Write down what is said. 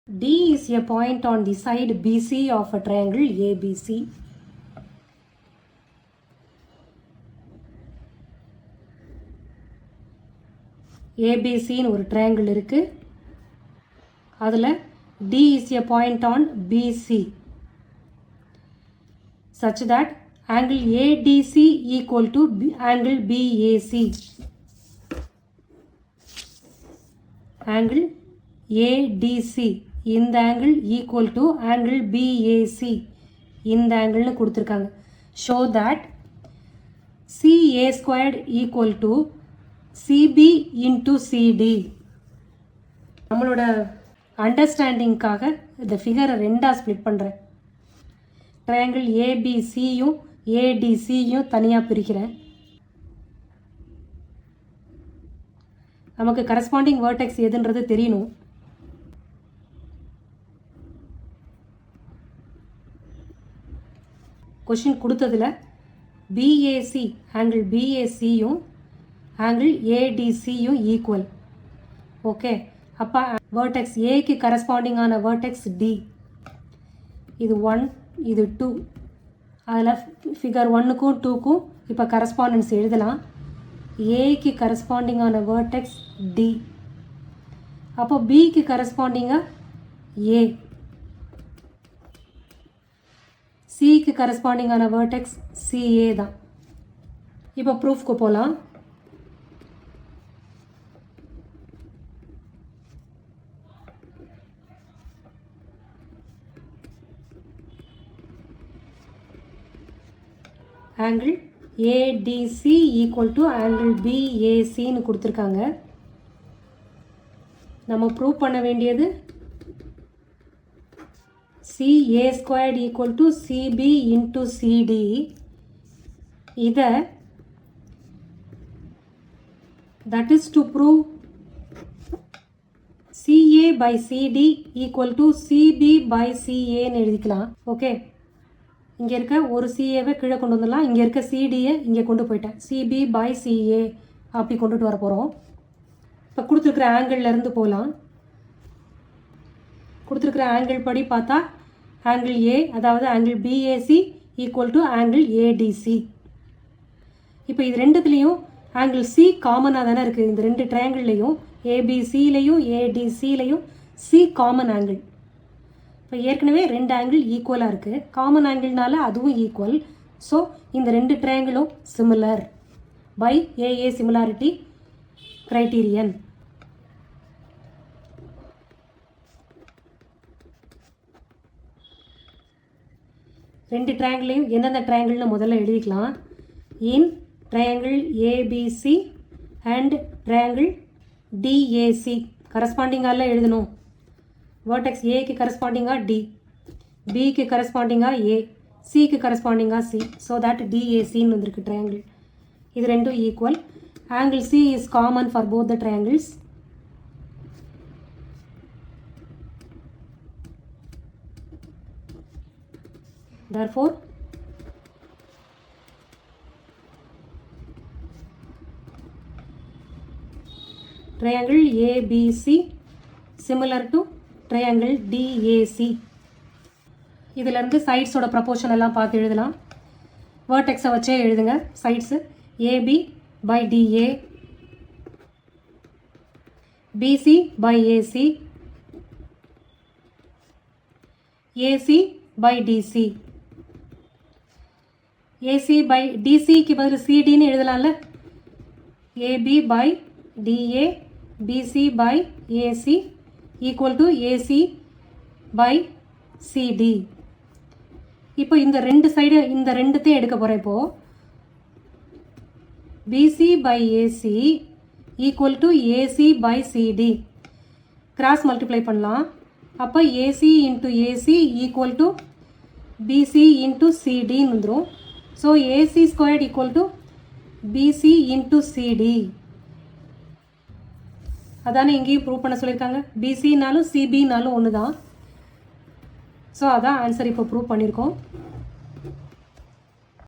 D is a point on the side BC of a triangle ABC. ABCன்னு ஒரு triangle இருக்கு. அதில் D is a point on BC such that angle ADC equal to angle BAC. Angle ADC இந்த angle equal to angle BAC இந்த angle கொடுத்திருக்காங்க. Show that CA squared equal to CB into CD. நம்மளோட அண்டர்ஸ்டாண்டிங்காக இந்த ஃபிகரை ரெண்டாக split பண்ணுறேன். Triangle ஏபிசியும் ஏடிசியும் தனியாக பிரிக்கிறேன். நமக்கு கரஸ்பாண்டிங் வேர்டெக்ஸ் எதுன்றது தெரியணும். கொஷின் கொடுத்ததில் பிஏசி ஆங்கிள் பிஏசியும் ஆங்கிள் ஏடிசியும் ஈக்குவல். ஓகே, அப்போ வேர்டெக்ஸ் ஏக்கு கரஸ்பாண்டிங்கான வேர்டெக்ஸ் டி. இது 1, இது 2. அதில் ஃபிகர் 1க்கும் 2க்கும் இப்போ கரஸ்பாண்டன்ஸ் எழுதலாம். ஏக்கு கரஸ்பாண்டிங்கான வேர்டெக்ஸ் டி. அப்போ பிக்கு கரஸ்பாண்டிங்காக ஏ. சிக்கு கரஸ்பாண்டிங்கான வேர்டெக்ஸ் சிஏ தான். இப்போ ப்ரூஃப்க்கு போகலாம். Angle ADC equal to angle பிஏசின்னு கொடுத்துருக்காங்க. நம்ம ப்ரூவ் பண்ண வேண்டியது CA squared equal to CB into CD. இதை that is to prove CA by CD equal to CB by சிஏன்னு எழுதிக்கலாம். ஓகே, இங்கே இருக்க ஒரு சிஏவை கீழே கொண்டு வந்துடலாம். இங்கே இருக்க சிடியை இங்கே கொண்டு போயிட்டேன். சிபி பை சிஏ அப்படி கொண்டுட்டு வர போகிறோம். இப்போ கொடுத்துருக்குற ஆங்கிள்லேருந்து போகலாம். கொடுத்துருக்குற ஆங்கிள் படி பார்த்தா ஆங்கிள் ஏ, அதாவது angle BAC equal to angle ADC. இப்போ இது ரெண்டுத்துலேயும் ஆங்கிள் சி காமனாக தானே இருக்குது. இந்த ரெண்டு ட்ரையாங்கிள்லேயும் ஏபிசிலையும் ஏடிசிலையும் சி காமன் ஆங்கிள். இப்போ ஏற்கனவே ரெண்டு ஆங்கிள் ஈக்குவலாக இருக்குது. காமன் ஆங்கிள்னால அதுவும் ஈக்குவல். ஸோ இந்த ரெண்டு ட்ரையாங்கிளும் similar by AA similarity criterion. ரெண்டு ட்ரையாங்கிளையும் எந்தெந்த ட்ரையாங்கிள்னு முதல்ல எழுதிக்கலாம். In triangle ABC and triangle DAC கரஸ்பாண்டிங்கால எழுதணும். வேர்டெக்ஸ் ஏக்கு கரஸ்பாண்டிங்காக டி, பிக்கு கரஸ்பாண்டிங்காக ஏ, சிக்கு கரஸ்பாண்டிங்காக சி. ஸோ தட் டிஏசின்னு வந்திருக்கு ட்ரையாங்கிள். இது ரெண்டும் equal. Angle C is common for both the triangles. therefore triangle ABC similar to triangle DAC. இதிலிருந்து சைட்ஸோட ப்ரப்போர்ஷன் எல்லாம் பார்த்து எழுதலாம். வேர்டெக்ஸை வச்சே எழுதுங்க. Sides AB by DA, BC by AC, AC by DC. AC by டிசிக்கு பதில் சிடின்னு எழுதலாம்ல. AB by DA, BC by AC equal to AC by CD. இப்போ இந்த ரெண்டு சைடு இந்த ரெண்டுத்தையும் எடுக்க போகிறேன். இப்போது BC by AC equal to AC by CD cross multiply பண்ணலாம். அப்போ AC into AC equal to BC into சிடின்னு வந்துடும். So AC squared equal to BC into CD. அதானே இங்கேயும் ப்ரூவ் பண்ண சொல்லியிருக்காங்க. பிசினாலும் சிபினாலும் ஒன்று தான். ஸோ அதான் ஆன்சர் இப்போ ப்ரூவ் பண்ணியிருக்கோம்.